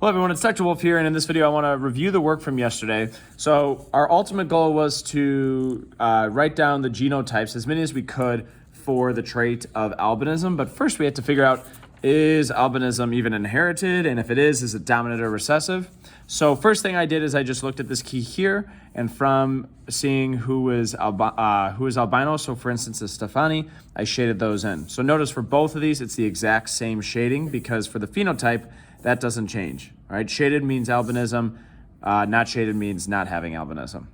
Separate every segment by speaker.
Speaker 1: Hello everyone, it's Dr. Wolfe here, and in this video I want to review the work from yesterday. So our ultimate goal was to write down the genotypes, as many as we could, for the trait of albinism. But first we have to figure out, is albinism even inherited? And if it is it dominant or recessive? So first thing I did is I just looked at this key here, and from seeing who is albino, so for instance is Stefani, I shaded those in. So notice for both of these it's the exact same shading, because for the phenotype that doesn't change. All right, shaded means albinism, not shaded means not having albinism.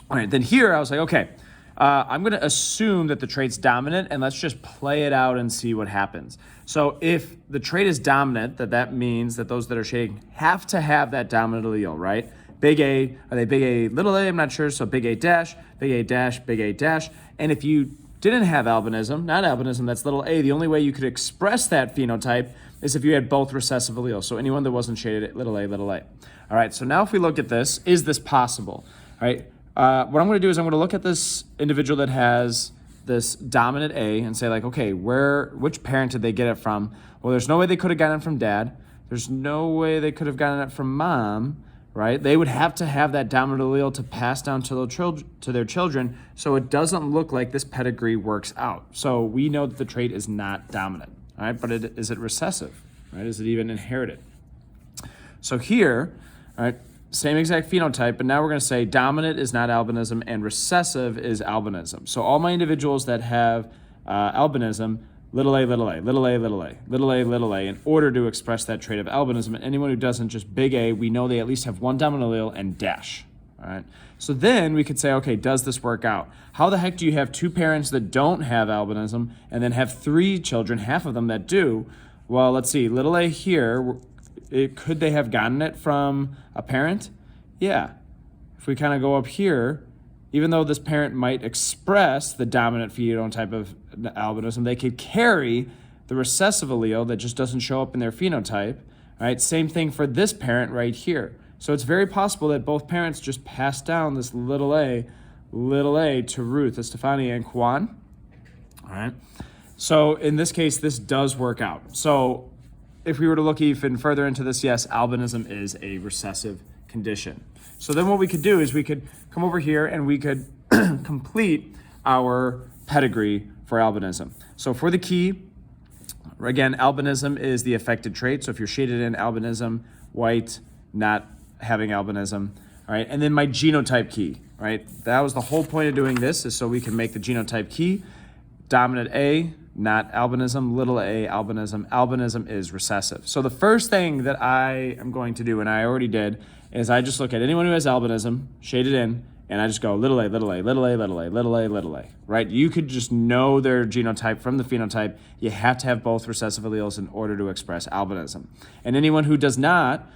Speaker 1: All right, then here I was like, okay, I'm gonna assume that the trait's dominant, and let's just play it out and see what happens. So if the trait is dominant, that means that those that are shading have to have that dominant allele, right? Big A, are they big A, little a? I'm not sure, so big A dash, big A dash, big A dash. And if you didn't have albinism, not albinism, that's little a, the only way you could express that phenotype is if you had both recessive alleles. So anyone that wasn't shaded, little a, little a. All right, so now if we look at this, is this possible? All right, what I'm gonna do is I'm gonna look at this individual that has this dominant A and say like, okay, which parent did they get it from? Well, there's no way they could have gotten it from dad. There's no way they could have gotten it from mom, right? They would have to have that dominant allele to pass down to their children, so it doesn't look like this pedigree works out. So we know that the trait is not dominant, all right? But is it recessive, right? Is it even inherited? So here, all right, same exact phenotype, but now we're gonna say dominant is not albinism and recessive is albinism. So all my individuals that have albinism, little a, little a, little a, little a, little a, little a, in order to express that trait of albinism. And anyone who doesn't, just big A, we know they at least have one dominant allele and dash, all right? So then we could say, okay, does this work out? How the heck do you have two parents that don't have albinism and then have three children, half of them that do? Well, let's see, little a here, could they have gotten it from a parent? Yeah. If we kind of go up here, even though this parent might express the dominant phenotype of albinism, they could carry the recessive allele that just doesn't show up in their phenotype. All right, same thing for this parent right here. So it's very possible that both parents just passed down this little a to Ruth, Estefania, and Kwan. All right. So in this case, this does work out. So if we were to look even further into this, yes, albinism is a recessive condition. So then what we could do is we could come over here and we could complete our pedigree for albinism. So for the key, again, albinism is the affected trait. So if you're shaded in albinism, white, not having albinism, all right? And then my genotype key, right? That was the whole point of doing this, is so we can make the genotype key. Dominant A, not albinism, little a, albinism. Albinism is recessive. So the first thing that I am going to do, and I already did, is I just look at anyone who has albinism, shaded in, and I just go little a, little a, little a, little a, little a, little a, right? You could just know their genotype from the phenotype. You have to have both recessive alleles in order to express albinism. And anyone who does not,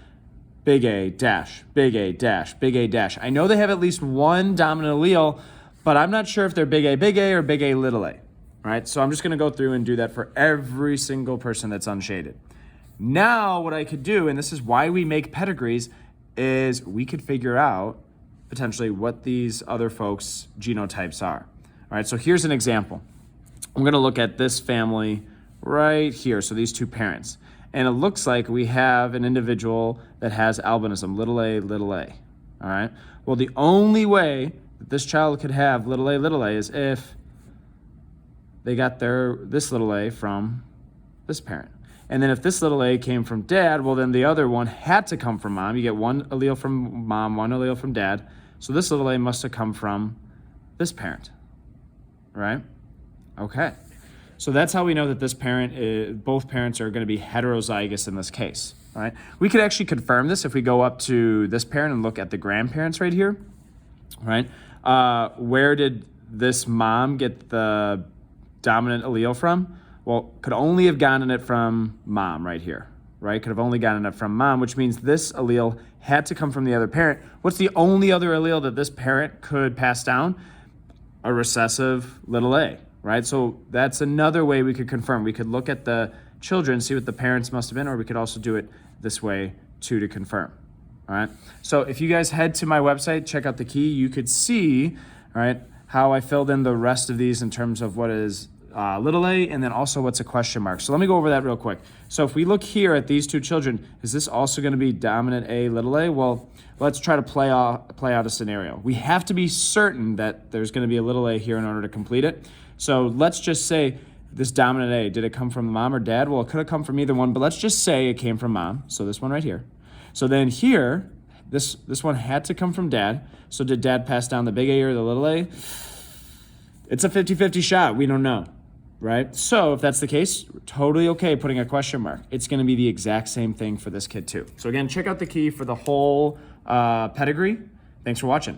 Speaker 1: big A dash, big A dash, big A dash. I know they have at least one dominant allele, but I'm not sure if they're big A or big A, little a. All right, so I'm just gonna go through and do that for every single person that's unshaded. Now what I could do, and this is why we make pedigrees, is we could figure out potentially what these other folks' genotypes are. All right, so here's an example. I'm gonna look at this family right here, so these two parents. And it looks like we have an individual that has albinism, little a, all right? Well, the only way that this child could have little a is if they got this little a from this parent. And then if this little a came from dad, well, then the other one had to come from mom. You get one allele from mom, one allele from dad. So this little a must have come from this parent, right? Okay. So that's how we know that this parent, both parents are going to be heterozygous in this case, all right? We could actually confirm this if we go up to this parent and look at the grandparents right here, right? Where did this mom get the dominant allele from? Well, could only have gotten it from mom right here, right? Could have only gotten it from mom, which means this allele had to come from the other parent. What's the only other allele that this parent could pass down? A recessive little a, right? So that's another way we could confirm. We could look at the children, see what the parents must have been, or we could also do it this way too to confirm, all right? So if you guys head to my website, check out the key, you could see, all right, how I filled in the rest of these in terms of what is little a, and then also what's a question mark. So let me go over that real quick. So if we look here at these two children, is this also going to be dominant A, little a? Well, let's try to play out a scenario. We have to be certain that there's going to be a little a here in order to complete it. So let's just say this dominant A, did it come from mom or dad? Well, it could have come from either one, but let's just say it came from mom. So this one right here. So then here, this one had to come from dad. So did dad pass down the big A or the little a? It's a 50-50 shot. We don't know, right? So if that's the case, totally okay putting a question mark. It's going to be the exact same thing for this kid too. So again, check out the key for the whole pedigree. Thanks for watching.